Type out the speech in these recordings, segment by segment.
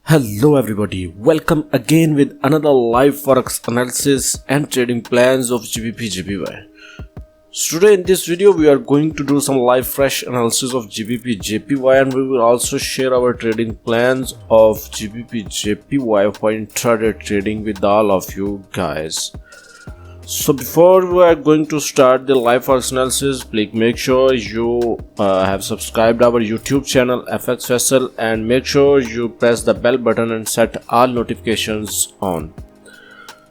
Hello everybody, welcome again with another live forex analysis and trading plans of GBPJPY. So today in this video we are going to do some live fresh analysis of GBPJPY, and we will also share our trading plans of GBPJPY for intraday trading with all of you guys. So before we are going to start the live forex analysis, please make sure you have subscribed our YouTube channel FxFaisal, and make sure you press the bell button and set all notifications on.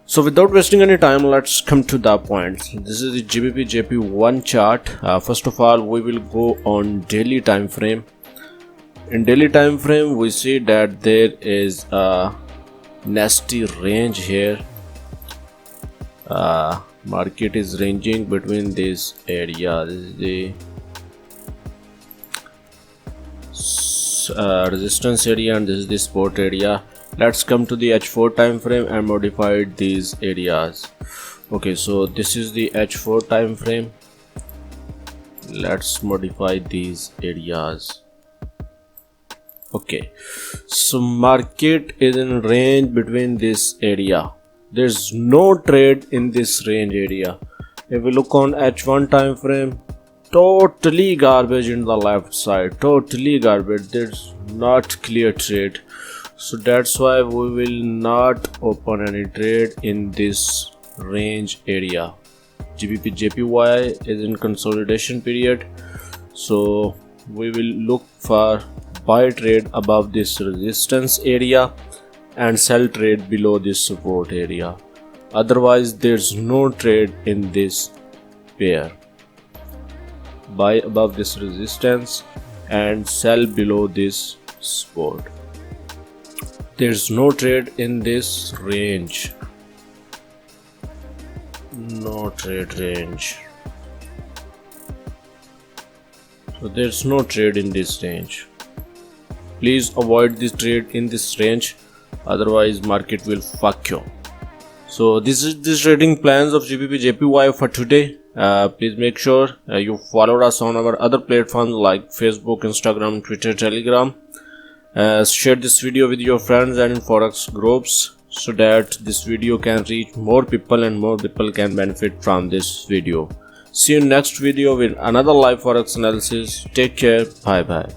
So without wasting any time, let's come to the point. This is the GBPJPY chart. First of all, we will go on daily time frame. In daily time frame, we see that there is a nasty range here. Market is ranging between this area. This is the resistance area and this is the support area. Let's come to the H4 time frame and modify these areas. Okay, so this is the H4 time frame. Let's modify these areas. Okay, so market is in range between this area. There's no trade in this range area. If we look on H1 time frame, totally garbage in the left side, totally garbage. There's not clear trade, so that's why we will not open any trade in this range area. GBPJPY is in consolidation period, so we will look for buy trade above this resistance area and sell trade below this support area. Otherwise there's no trade in this pair. Buy above this resistance and sell below this support. There's no trade in this range. No trade range. So there's no trade in this range. Please avoid this trade in this range, otherwise market will fuck you. So this is the trading plans of GBPJPY for today. Please make sure you follow us on our other platforms like Facebook, Instagram, Twitter, Telegram. Share this video with your friends and in forex groups so that this video can reach more people and more people can benefit from this video. See you next video with another live forex analysis. Take care. Bye bye.